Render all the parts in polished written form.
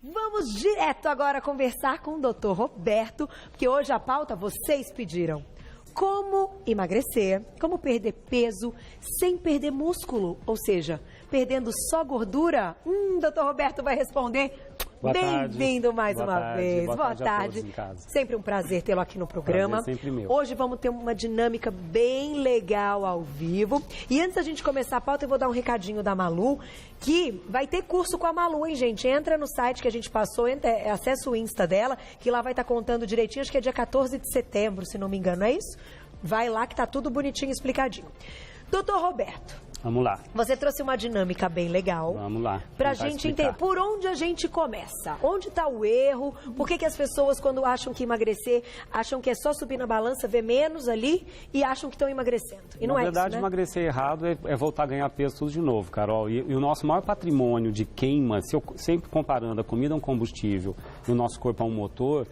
Vamos direto agora conversar com o Dr. Roberto, porque hoje a pauta vocês pediram. Como emagrecer, como perder peso sem perder músculo, ou seja, perdendo só gordura? Dr. Roberto vai responder. Bem-vindo mais uma vez. Boa tarde. Sempre um prazer tê-lo aqui no programa. Prazer sempre meu. Hoje vamos ter uma dinâmica bem legal ao vivo. E antes da gente começar a pauta, eu vou dar um recadinho da Malu, que vai ter curso com a Malu, hein, gente? Entra no site que a gente passou, acessa o Insta dela, que lá vai estar contando direitinho, acho que é dia 14 de setembro, se não me engano, é isso? Vai lá que tá tudo bonitinho, explicadinho. Doutor Roberto. Vamos lá. Você trouxe uma dinâmica bem legal. Vamos lá. Pra gente entender por onde a gente começa. Onde está o erro? Por que as pessoas, quando acham que emagrecer, acham que é só subir na balança, ver menos ali e acham que estão emagrecendo? E não é isso, né? Na verdade, emagrecer errado é voltar a ganhar peso tudo de novo, Carol. E o nosso maior patrimônio de queima, sempre comparando a comida a um combustível e o nosso corpo a um motor,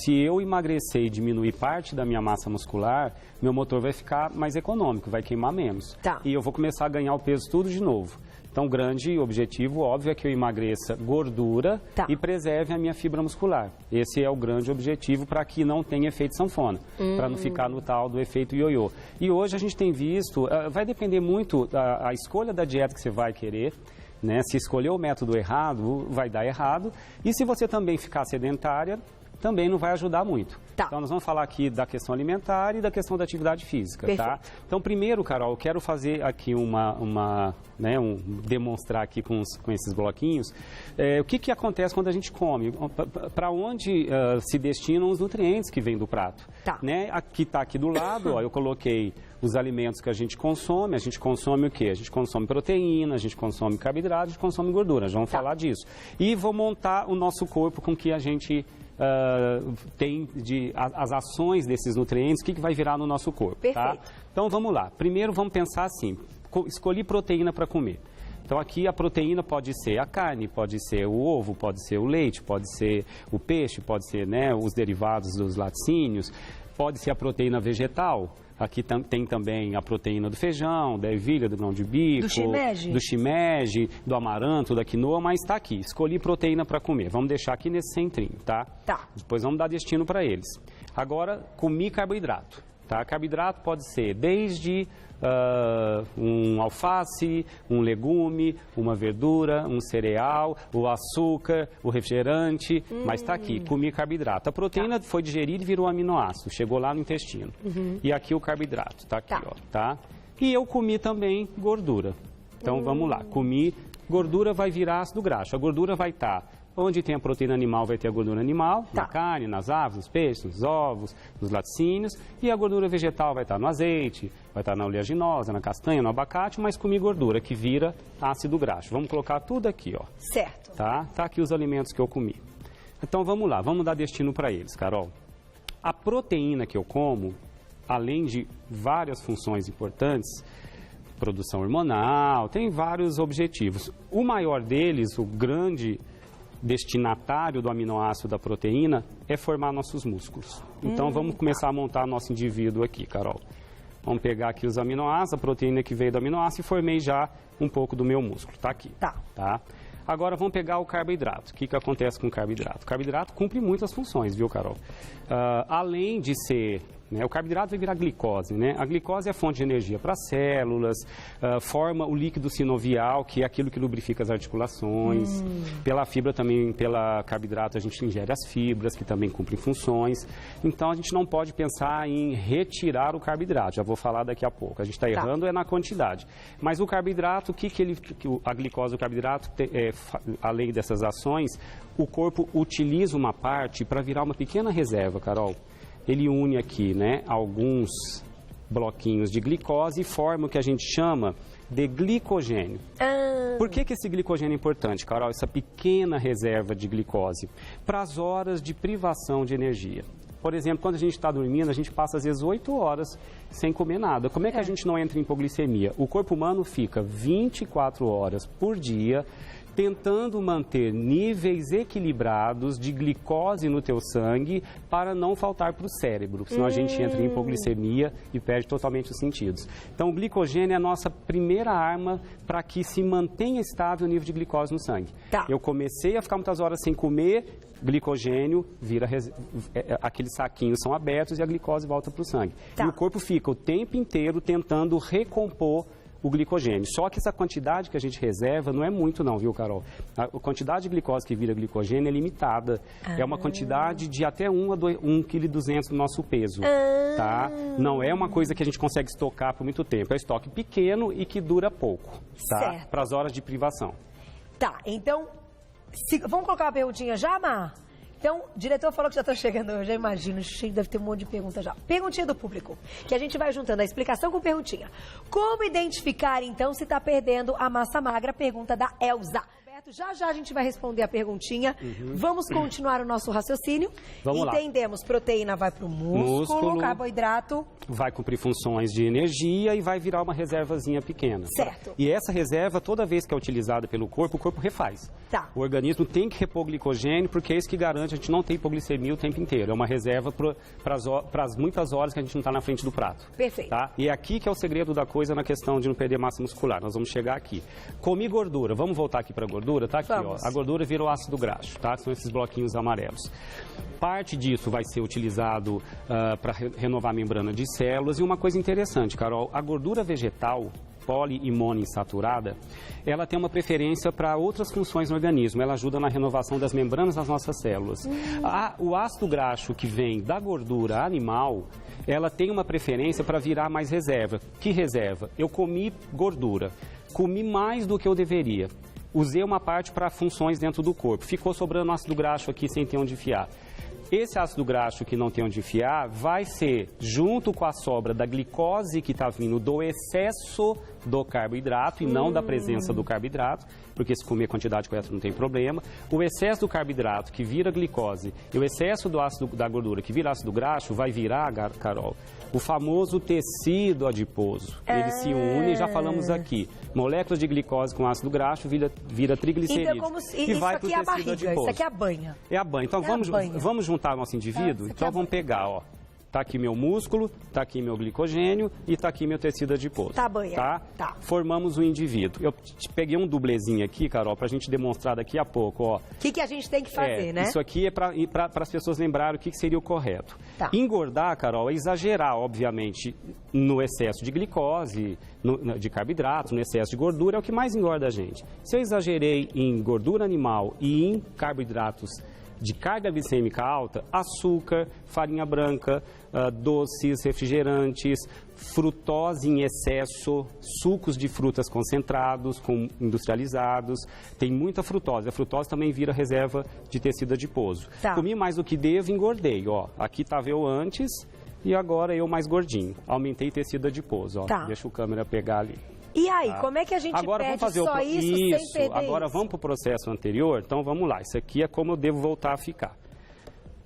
se eu emagrecer e diminuir parte da minha massa muscular, meu motor vai ficar mais econômico, vai queimar menos. Tá. E eu vou começar a ganhar o peso tudo de novo. Então, o grande objetivo, óbvio, é que eu emagreça gordura e preserve a minha fibra muscular. Esse é o grande objetivo para que não tenha efeito sanfona, para não ficar no tal do efeito ioiô. E hoje a gente tem visto, vai depender muito da escolha da dieta que você vai querer. Né? Se escolher o método errado, vai dar errado. E se você também ficar sedentária, também não vai ajudar muito. Tá. Então, nós vamos falar aqui da questão alimentar e da questão da atividade física, tá? Então, primeiro, Carol, eu quero fazer aqui demonstrar aqui com esses bloquinhos o que acontece quando a gente come, para onde se destinam os nutrientes que vêm do prato. Tá. Né? Aqui está aqui do lado, ó, eu coloquei os alimentos que a gente consome o quê? A gente consome proteína, a gente consome carboidrato, a gente consome gordura, vamos falar disso. E vou montar o nosso corpo com que a gente tem as ações desses nutrientes, o que vai virar no nosso corpo. Tá? Então vamos lá, primeiro vamos pensar assim, escolhi proteína para comer. Então aqui a proteína pode ser a carne, pode ser o ovo, pode ser o leite, pode ser o peixe, pode ser, né, os derivados dos laticínios, pode ser a proteína vegetal. Aqui tem também a proteína do feijão, da ervilha, do grão de bico, do shimeji, do amaranto, da quinoa, mas está aqui. Escolhi proteína para comer. Vamos deixar aqui nesse centrinho, tá? Tá. Depois vamos dar destino para eles. Agora, comi carboidrato. Tá? Carboidrato pode ser desde um alface, um legume, uma verdura, um cereal, o açúcar, o refrigerante, mas está aqui, comi carboidrato. A proteína foi digerida e virou aminoácido, chegou lá no intestino. E aqui o carboidrato, está aqui, ó, tá? E eu comi também gordura. Então vamos lá, comi, gordura vai virar ácido graxo. A gordura vai estar onde tem a proteína animal, vai ter a gordura animal, na carne, nas aves, nos peixes, nos ovos, nos laticínios. E a gordura vegetal vai estar no azeite, vai estar na oleaginosa, na castanha, no abacate, mas comi gordura, que vira ácido graxo. Vamos colocar tudo aqui, ó. Certo. Tá aqui os alimentos que eu comi. Então vamos lá, vamos dar destino para eles, Carol. A proteína que eu como, além de várias funções importantes, produção hormonal, tem vários objetivos. O maior deles, o grande destinatário do aminoácido da proteína é formar nossos músculos. Então vamos começar a montar nosso indivíduo aqui, Carol. Vamos pegar aqui os aminoácidos, a proteína que veio do aminoácido e formei já um pouco do meu músculo. Tá aqui. Tá? Agora vamos pegar o carboidrato. O que acontece com o carboidrato? O carboidrato cumpre muitas funções, viu, Carol? Além de ser... o carboidrato vai virar glicose, né? A glicose é a fonte de energia para as células, forma o líquido sinovial, que é aquilo que lubrifica as articulações. Pela fibra também, pela carboidrato, a gente ingere as fibras, que também cumprem funções. Então, a gente não pode pensar em retirar o carboidrato, já vou falar daqui a pouco. A gente está errando na quantidade. Mas o carboidrato, a glicose e o carboidrato, além dessas ações, o corpo utiliza uma parte para virar uma pequena reserva, Carol. Ele une aqui, né, alguns bloquinhos de glicose e forma o que a gente chama de glicogênio. Por que esse glicogênio é importante, Carol? Essa pequena reserva de glicose para as horas de privação de energia. Por exemplo, quando a gente está dormindo, a gente passa às vezes 8 horas sem comer nada. Como é que a gente não entra em hipoglicemia? O corpo humano fica 24 horas por dia tentando manter níveis equilibrados de glicose no teu sangue para não faltar para o cérebro, senão a gente entra em hipoglicemia e perde totalmente os sentidos. Então, o glicogênio é a nossa primeira arma para que se mantenha estável o nível de glicose no sangue. Tá. Eu comecei a ficar muitas horas sem comer, glicogênio vira, aqueles saquinhos são abertos e a glicose volta para o sangue. Tá. E o corpo fica o tempo inteiro tentando recompor o glicogênio. Só que essa quantidade que a gente reserva não é muito não, viu, Carol? A quantidade de glicose que vira glicogênio é limitada. É uma quantidade de até 1,2 kg do nosso peso, tá? Não é uma coisa que a gente consegue estocar por muito tempo. É um estoque pequeno e que dura pouco, tá? Para as horas de privação. Tá, então, vamos colocar uma perguntinha já, Mar? Então, o diretor falou que já está chegando, eu já imagino, deve ter um monte de perguntas já. Perguntinha do público, que a gente vai juntando a explicação com perguntinha. Como identificar, então, se está perdendo a massa magra? Pergunta da Elza. Já já a gente vai responder a perguntinha. Vamos continuar o nosso raciocínio. Vamos lá. Entendemos, proteína vai para o músculo, carboidrato vai cumprir funções de energia e vai virar uma reservazinha pequena. Certo. E essa reserva, toda vez que é utilizada pelo corpo, o corpo refaz. Tá. O organismo tem que repor glicogênio, porque é isso que garante a gente não ter hipoglicemia o tempo inteiro. É uma reserva para as muitas horas que a gente não está na frente do prato. Perfeito. Tá? E é aqui que é o segredo da coisa na questão de não perder massa muscular. Nós vamos chegar aqui. Comi gordura. Vamos voltar aqui para a gordura? Tá aqui, vamos. ó. A gordura vira o ácido graxo, tá? São esses bloquinhos amarelos. Parte disso vai ser utilizado para renovar a membrana de células. E uma coisa interessante, Carol, a gordura vegetal poli e monoinsaturada, ela tem uma preferência para outras funções no organismo. Ela ajuda na renovação das membranas das nossas células. O ácido graxo que vem da gordura animal, ela tem uma preferência para virar mais reserva. Que reserva? Eu comi gordura, comi mais do que eu deveria. Usei uma parte para funções dentro do corpo. Ficou sobrando ácido graxo aqui sem ter onde enfiar. Esse ácido graxo que não tem onde enfiar vai ser, junto com a sobra da glicose que está vindo do excesso do carboidrato e não da presença do carboidrato, porque se comer a quantidade correta não tem problema. O excesso do carboidrato que vira glicose e o excesso do ácido da gordura que vira ácido graxo vai virar, Carol, o famoso tecido adiposo. Ele se une, já falamos aqui, moléculas de glicose com ácido graxo vira triglicerídeos. Então, e vai isso aqui é a barriga, adiposo. isso aqui é a banha. É a banha. Então vamos juntar nosso indivíduo? Então vamos pegar, ó. Tá aqui meu músculo, tá aqui meu glicogênio e tá aqui meu tecido adiposo. Tá, banha. Tá? Formamos um indivíduo. Eu peguei um dublezinho aqui, Carol, pra gente demonstrar daqui a pouco, ó. O que a gente tem que fazer, né? Isso aqui é para as pessoas lembrarem o que seria o correto. Tá. Engordar, Carol, é exagerar, obviamente, no excesso de glicose, de carboidratos, no excesso de gordura, é o que mais engorda a gente. Se eu exagerei em gordura animal e em carboidratos de carga glicêmica alta, açúcar, farinha branca, doces, refrigerantes, frutose em excesso, sucos de frutas concentrados, industrializados, tem muita frutose. A frutose também vira reserva de tecido adiposo. Tá. Comi mais do que devo, engordei, ó. Aqui estava eu antes e agora eu mais gordinho. Aumentei tecido adiposo, ó. Tá. Deixa o câmera pegar ali. E aí, como é que a gente agora perde vamos fazer só isso sem perder Agora isso? vamos para o processo anterior? Então vamos lá, isso aqui é como eu devo voltar a ficar.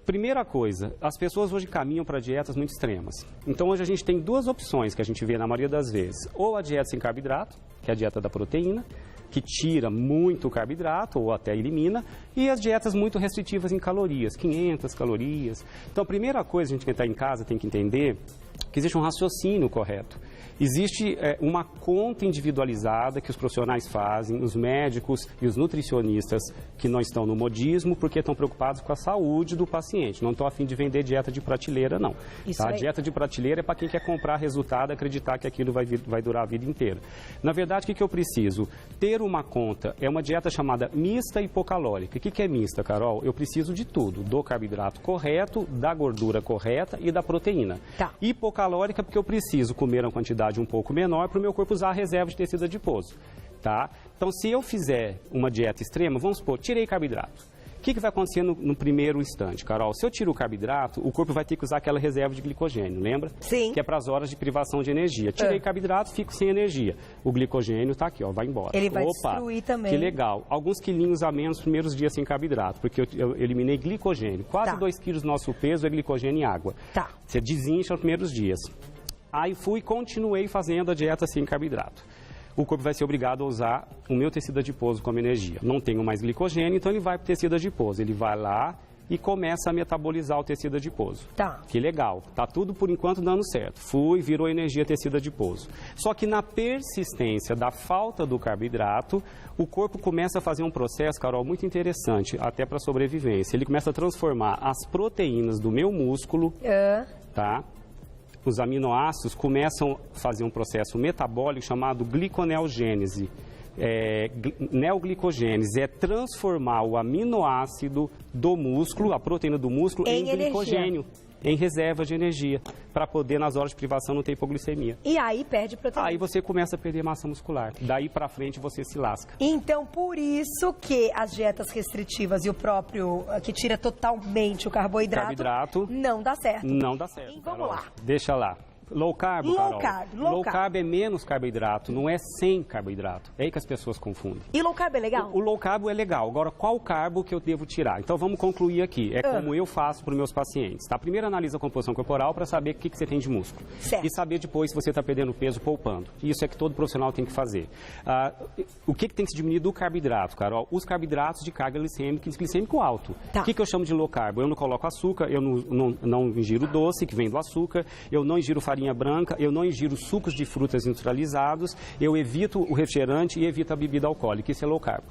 Primeira coisa, as pessoas hoje caminham para dietas muito extremas. Então hoje a gente tem duas opções que a gente vê na maioria das vezes. Ou a dieta sem carboidrato, que é a dieta da proteína, que tira muito carboidrato ou até elimina, e as dietas muito restritivas em calorias, 500 calorias. Então a primeira coisa a gente que está em casa tem que entender que existe um raciocínio correto. Existe uma conta individualizada que os profissionais fazem, os médicos e os nutricionistas que não estão no modismo porque estão preocupados com a saúde do paciente. Não estão a fim de vender dieta de prateleira, não. Tá? A dieta de prateleira é para quem quer comprar resultado e acreditar que aquilo vai durar a vida inteira. Na verdade, o que eu preciso? Ter uma conta, é uma dieta chamada mista hipocalórica. O que é mista, Carol? Eu preciso de tudo, do carboidrato correto, da gordura correta e da proteína. Tá. Hipocalórica porque eu preciso comer uma quantidade um pouco menor para o meu corpo usar a reserva de tecido adiposo, tá? Então, se eu fizer uma dieta extrema, vamos supor, tirei carboidrato. O que vai acontecer no primeiro instante, Carol? Se eu tiro o carboidrato, o corpo vai ter que usar aquela reserva de glicogênio, lembra? Sim. Que é para as horas de privação de energia. Tirei carboidrato, fico sem energia. O glicogênio está aqui, ó, vai embora. Ele vai destruir também. Que legal. Alguns quilinhos a menos nos primeiros dias sem carboidrato, porque eu eliminei glicogênio. Quase 2 quilos do nosso peso é glicogênio e água. Tá. Você desincha nos primeiros dias. Aí continuei fazendo a dieta sem carboidrato. o corpo vai ser obrigado a usar o meu tecido adiposo como energia. Não tenho mais glicogênio, então ele vai para o tecido adiposo. Ele vai lá e começa a metabolizar o tecido adiposo. Tá. Que legal. Tá tudo, por enquanto, dando certo. Virou energia tecido adiposo. Só que na persistência da falta do carboidrato, o corpo começa a fazer um processo, Carol, muito interessante, até para sobrevivência. Ele começa a transformar as proteínas do meu músculo, tá? Os aminoácidos começam a fazer um processo metabólico chamado gliconeogênese. Neoglicogênese é transformar o aminoácido do músculo, a proteína do músculo, em glicogênio, em reserva de energia, para poder, nas horas de privação, não ter hipoglicemia. E aí perde proteína. Aí você começa a perder massa muscular. Daí para frente você se lasca. Então, por isso que as dietas restritivas e o próprio, que tira totalmente o carboidrato, não dá certo. Não dá certo. E vamos lá. Deixa lá. Low carb, Carol. Low carb é menos carboidrato, não é sem carboidrato. É aí que as pessoas confundem. E low carb é legal? O low carb é legal. Agora, qual carbo que eu devo tirar? Então, vamos concluir aqui. É como eu faço para os meus pacientes. Tá? Primeiro, analisa a composição corporal para saber o que você tem de músculo. Certo. E saber depois se você está perdendo peso poupando. Isso é que todo profissional tem que fazer. O que tem que se diminuir do carboidrato, Carol? Os carboidratos de carga glicêmico alto. Tá. O que eu chamo de low carb? Eu não coloco açúcar, eu não ingiro doce, que vem do açúcar, eu não ingiro farinha branca, eu não ingiro sucos de frutas industrializados, eu evito o refrigerante e evito a bebida alcoólica. Isso é low carb.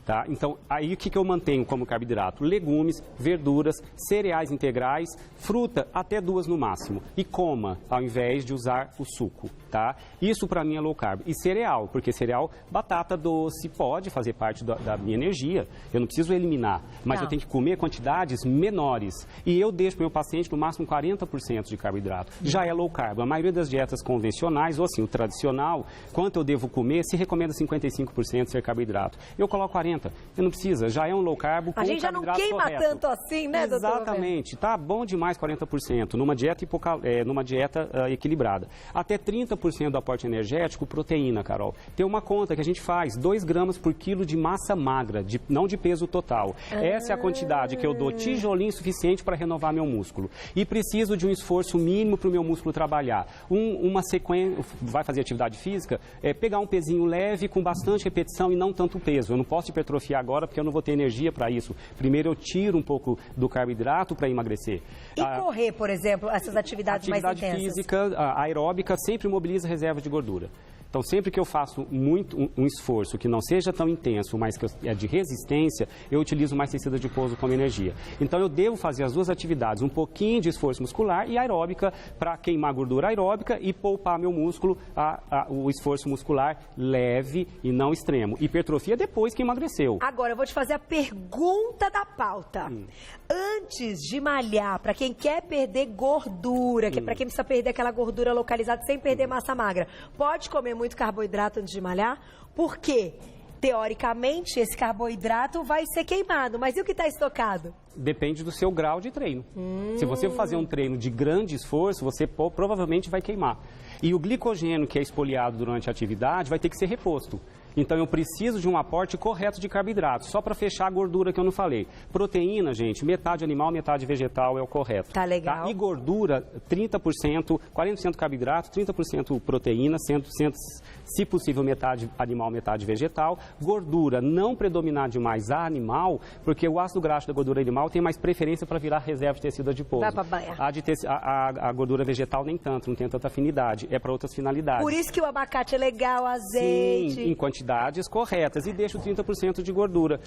Tá? Então, aí o que eu mantenho como carboidrato? Legumes, verduras, cereais integrais, fruta, até 2 no máximo. E coma, ao invés de usar o suco. Tá? Isso para mim é low carb. E cereal, porque cereal, batata doce, pode fazer parte da minha energia. Eu não preciso eliminar, mas eu tenho que comer quantidades menores. E eu deixo para o meu paciente no máximo 40% de carboidrato. Já é low carb. A maioria das dietas convencionais, ou assim, o tradicional, quanto eu devo comer, se recomenda 55% ser carboidrato. Eu coloco 40%. Eu não precisa, já é um low carb com a gente já não queima correto. Tanto assim, né, doutor? Exatamente, tá bom demais 40%, numa dieta equilibrada. Até 30% do aporte energético, proteína, Carol. Tem uma conta que a gente faz, 2 gramas por quilo de massa magra, não de peso total. Essa é a quantidade que eu dou tijolinho suficiente para renovar meu músculo. E preciso de um esforço mínimo para o meu músculo trabalhar. Uma sequência, vai fazer atividade física, pegar um pezinho leve com bastante repetição e não tanto peso. Eu não posso hipertrofiar agora porque eu não vou ter energia para isso. Primeiro eu tiro um pouco do carboidrato para emagrecer. E correr, por exemplo, essas atividades mais intensas? Atividade física, aeróbica, sempre mobiliza reserva de gordura. Então, sempre que eu faço um esforço que não seja tão intenso, mas que é de resistência, eu utilizo mais tecido adiposo como energia. Então, eu devo fazer as duas atividades, um pouquinho de esforço muscular e aeróbica para queimar gordura aeróbica e poupar meu músculo, o esforço muscular leve e não extremo. Hipertrofia depois que emagreceu. Agora, eu vou te fazer a pergunta da pauta. Antes de malhar, para quem quer perder gordura, para quem precisa perder aquela gordura localizada sem perder massa magra, pode comer muito carboidrato antes de malhar? Por quê? Teoricamente, esse carboidrato vai ser queimado, mas e o que está estocado? Depende do seu grau de treino. Se você for fazer um treino de grande esforço, você provavelmente vai queimar. E o glicogênio que é espoliado durante a atividade vai ter que ser reposto. Então, eu preciso de um aporte correto de carboidrato, só para fechar a gordura que eu não falei. Proteína, gente, metade animal, metade vegetal é o correto. Tá legal. Tá? E gordura, 30%, 40% carboidrato, 30% proteína, se possível, metade animal, metade vegetal. Gordura, não predominar demais a animal, porque o ácido graxo da gordura animal tem mais preferência para virar reserva de tecido adiposo. Vai pra banha. A gordura vegetal nem tanto, não tem tanta afinidade, é para outras finalidades. Por isso que o abacate é legal, azeite. Sim, em quantidades corretas e deixo 30% de gordura.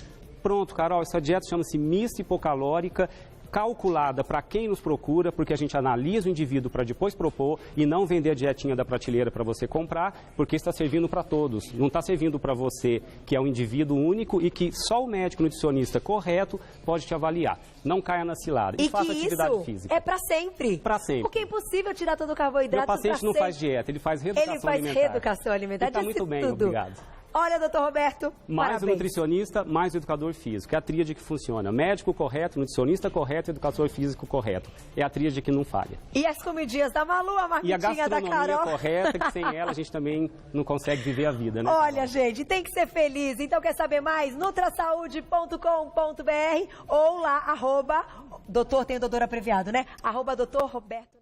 Pronto, Carol, essa dieta chama-se mista hipocalórica, calculada para quem nos procura, porque a gente analisa o indivíduo para depois propor e não vender a dietinha da prateleira para você comprar, porque está servindo para todos. Não está servindo para você, que é um indivíduo único e que só o médico nutricionista correto pode te avaliar. Não caia na cilada e faça atividade física. É para sempre. Para sempre. Porque é impossível tirar todo o carboidrato. Meu paciente não faz dieta, ele faz reeducação alimentar. Reeducação alimentar. Está muito bem, obrigado. Olha, doutor Roberto, mais parabéns. O nutricionista, mais o educador físico. É a tríade que funciona. Médico correto, nutricionista correto, educador físico correto. É a tríade que não falha. E as comidinhas da Malu, a marmitinha da Carol. E a gastronomia correta, que sem ela a gente também não consegue viver a vida, né? Olha, gente, tem que ser feliz. Então, quer saber mais? Nutrasaude.com.br ou lá, doutor, tem o doutor abreviado, né? @doutor Roberto.